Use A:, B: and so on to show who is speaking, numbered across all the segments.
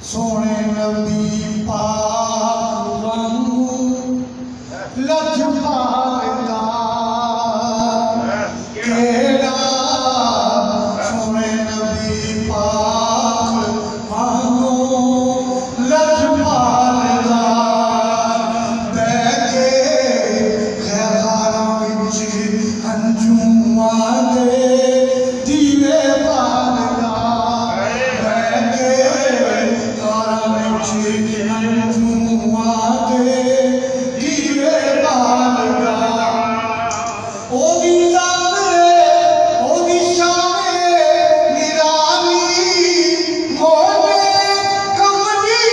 A: सोने नबी पाक वांगू लजपाल दा केड़ा सोने नबी पाक वांगू लजपाल दा बैठे खैरां विच अंजुमां दे दीवे बाल दा बैठे खैरां विच अंजुमां दे दीवे बाल दा ओदी जात ओदी शान निराली मोने कमली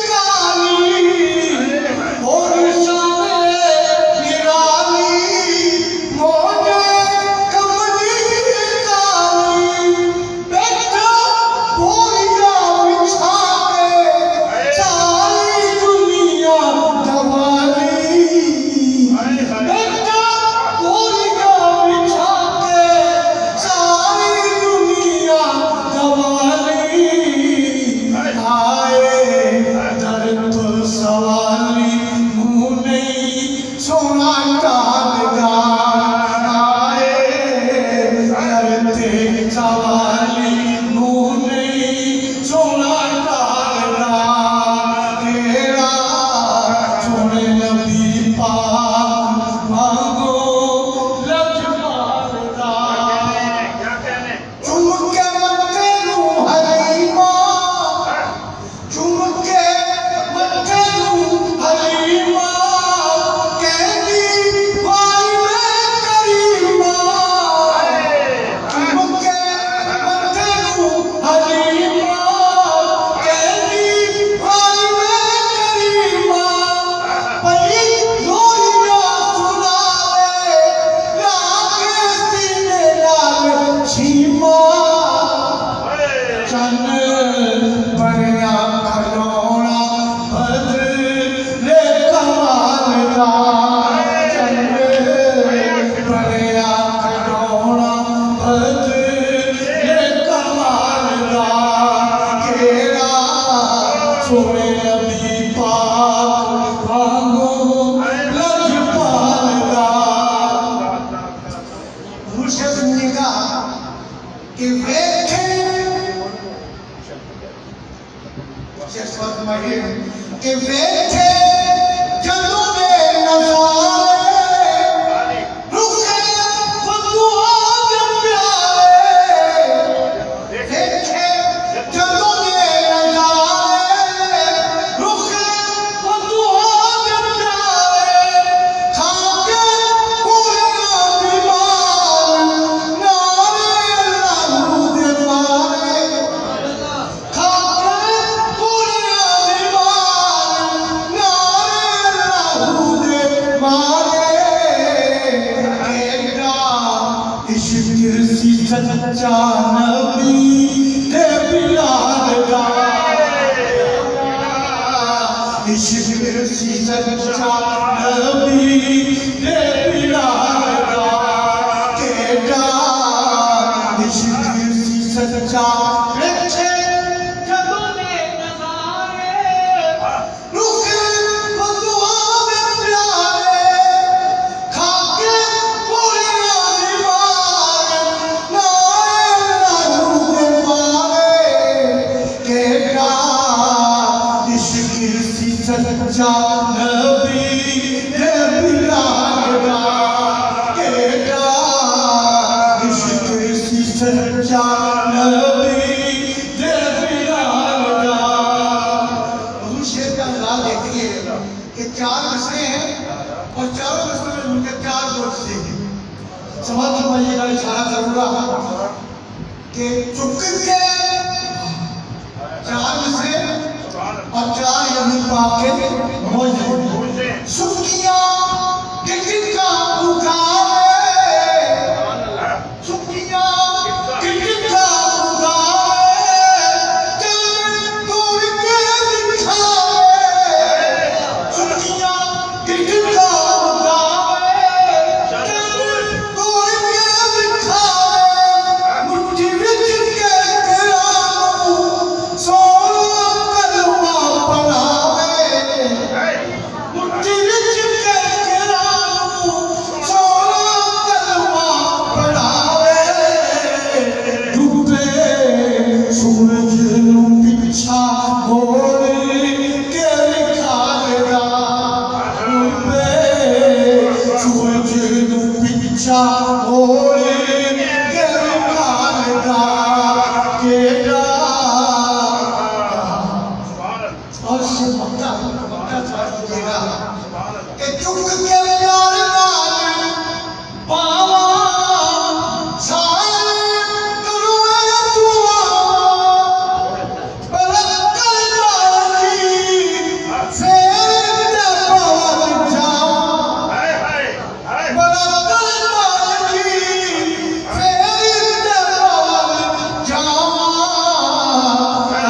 A: काली ओदी शान निराली मोने कमली काली बैठा भोलिया बिछा के सारी दुनिया दवाली बैठा भोलिया बिछा के सारी दुनिया दवाली आए दर तो सवाली मुँह नहीं सोना टालदा आए दर ते सवाली मुँह नहीं सोना टालदा तेरा सोने नबी पाक वांगू लजपाल दा चुम के मत्थे नूं हलीमा चुम के मत्थे नूं हलीमा कहंदी वाई मैं करीमा चुम के मत्थे नूं हलीमा कहंदी वाई मैं करीमा पई लोरिया सुनावे लागे सीने लाल छीमा चन बनया खलोना बदले कमाल दा चन बनया खलोना बदले कमाल दा केड़ा सोने नबी पाक वांगू लजपाल दा मुर्शिद ने कहा कि वेखे कि वेखे जदों दे नज़ारे रुखे बदुआ दे प्यारे वेखे जदों दे नज़ारे रुखे बदुआ दे प्यारे खाके कोलियां दी मार नारे अल्लाह दे मारे खाके कोलियां दी मार नारे अल्लाह दे मारे केड़ा इश्क सी सच्चा नबी ते बिलाल दा इश्क सी सच्चा नबी ते बिलाल दा केड़ा इश्क सी सच्चा वेखे जदों दे नज़ारे रुखे बदुआ दे प्यारे खाके कोलियां दी मार नारे अल्लाह दे मारे केड़ा इश्क सी सच्चा नबी ते बिलाल दा केड़ा इश्क सी सच्चा नबी ते बिलाल दा हुजूर शेर का अंदाज देखिए कि चार मिसरे हैं और चारों मिसरों में उनके चार बोल सीखे समाज समझिएगा इशारा करूंगा कि चुप के चार मिसरे और चार यही पाक के मौज सुखिया किसका उगावे सुखिया किसका उगावे तेरे तोड़ के दिखावे सुखिया किसका उगावे तेरे तोड़ के दिखावे मुट्ठी विच के कराऊं सोना कल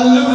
A: अल्लू